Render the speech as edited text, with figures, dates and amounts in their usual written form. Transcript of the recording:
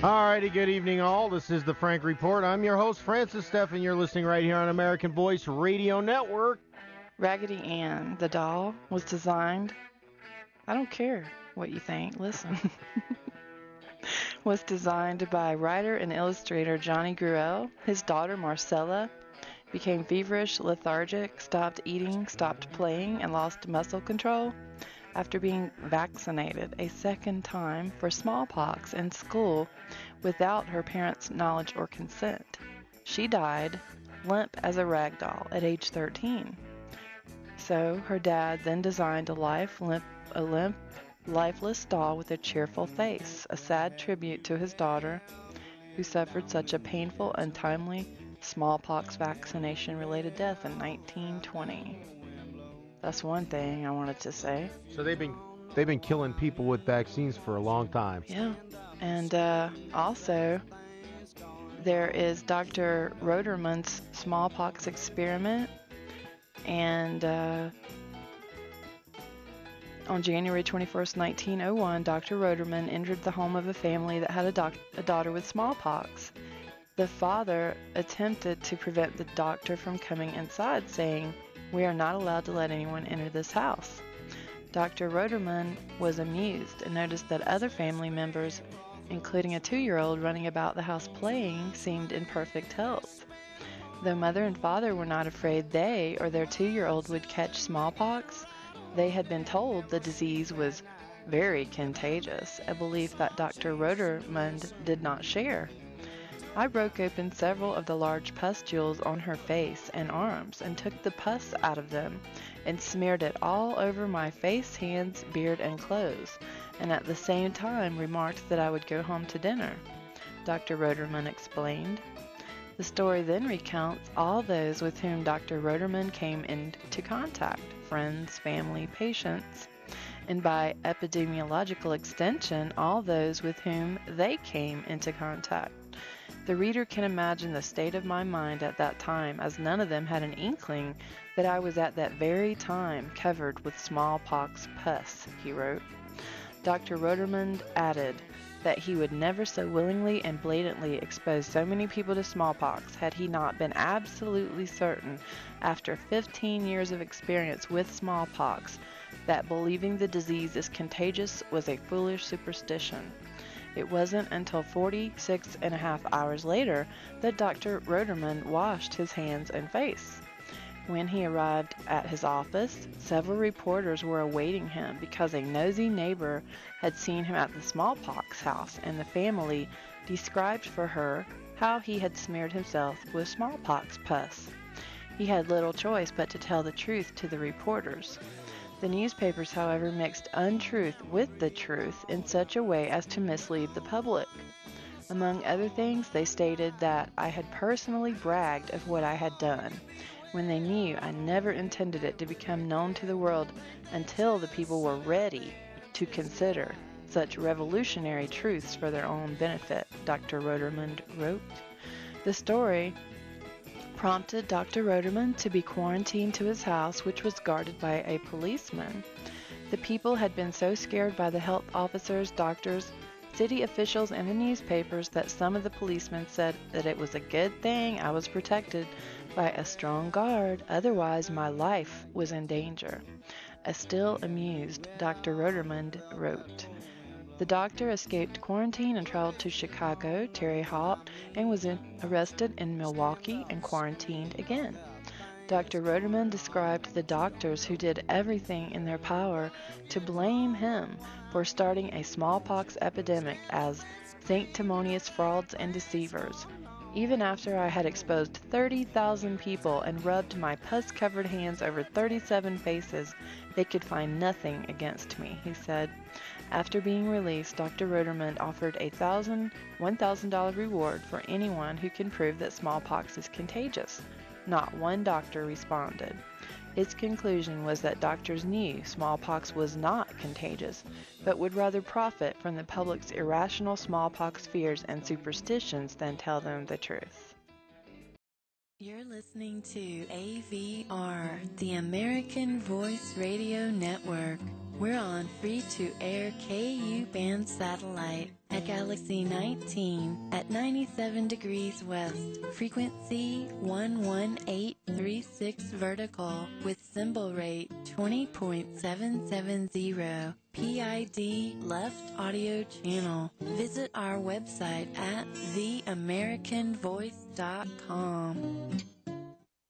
Alrighty, good evening all. This is the Frank Report. I'm your host, Francis Steffan. You're listening right here on American Voice Radio Network. Raggedy Ann, the doll, was designed, I don't care what you think, listen, was designed by writer and illustrator Johnny Gruelle. His daughter Marcella became feverish, lethargic, stopped eating, stopped playing, and lost muscle control after being vaccinated a second time for smallpox in school without her parents' knowledge or consent. She died limp as a rag doll at age 13. So her dad then designed a limp, lifeless doll with a cheerful face, a sad tribute to his daughter who suffered such a painful, untimely smallpox vaccination-related death in 1920. That's one thing I wanted to say. So they've been killing people with vaccines for a long time. Yeah. And also, there is Dr. Roderman's smallpox experiment. And on January 21st, 1901, Dr. Roderman entered the home of a family that had a daughter with smallpox. The father attempted to prevent the doctor from coming inside, saying, "We are not allowed to let anyone enter this house." Dr. Roderman was amused and noticed that other family members, including a 2-year-old running about the house playing, seemed in perfect health. Though mother and father were not afraid they or their 2-year-old would catch smallpox, they had been told the disease was very contagious, a belief that Dr. Roderman did not share. I broke open several of the large pustules on her face and arms and took the pus out of them and smeared it all over my face, hands, beard, and clothes, and at the same time remarked that I would go home to dinner, Dr. Roderman explained. The story then recounts all those with whom Dr. Roderman came into contact, friends, family, patients, and by epidemiological extension, all those with whom they came into contact. The reader can imagine the state of my mind at that time, as none of them had an inkling that I was at that very time covered with smallpox pus, he wrote. Dr. Roderman added that he would never so willingly and blatantly expose so many people to smallpox had he not been absolutely certain, after 15 years of experience with smallpox, that believing the disease is contagious was a foolish superstition. It wasn't until 46.5 hours later that Dr. Roderman washed his hands and face. When he arrived at his office, several reporters were awaiting him because a nosy neighbor had seen him at the smallpox house, and the family described for her how he had smeared himself with smallpox pus. He had little choice but to tell the truth to the reporters. The newspapers, however, mixed untruth with the truth in such a way as to mislead the public. Among other things, they stated that I had personally bragged of what I had done, when they knew I never intended it to become known to the world until the people were ready to consider such revolutionary truths for their own benefit, Dr. Roderman wrote. The story prompted Dr. Roderman to be quarantined to his house, which was guarded by a policeman. The people had been so scared by the health officers, doctors, city officials, and the newspapers that some of the policemen said that it was a good thing I was protected by a strong guard, otherwise my life was in danger. A still amused Dr. Roderman wrote. The doctor escaped quarantine and traveled to Chicago, Terre Haute, and was arrested in Milwaukee and quarantined again. Dr. Roderman described the doctors who did everything in their power to blame him for starting a smallpox epidemic as sanctimonious frauds and deceivers. Even after I had exposed 30,000 people and rubbed my pus-covered hands over 37 faces, they could find nothing against me, he said. After being released, Dr. Roderman offered a $1,000 reward for anyone who can prove that smallpox is contagious. Not one doctor responded. Its conclusion was that doctors knew smallpox was not contagious, but would rather profit from the public's irrational smallpox fears and superstitions than tell them the truth. You're listening to AVR, the American Voice Radio Network, We're on free-to-air KU band satellite at Galaxy 19 at 97 degrees west, frequency 11836 vertical with symbol rate 20.770, PID left audio channel. Visit our website at theamericanvoice.com.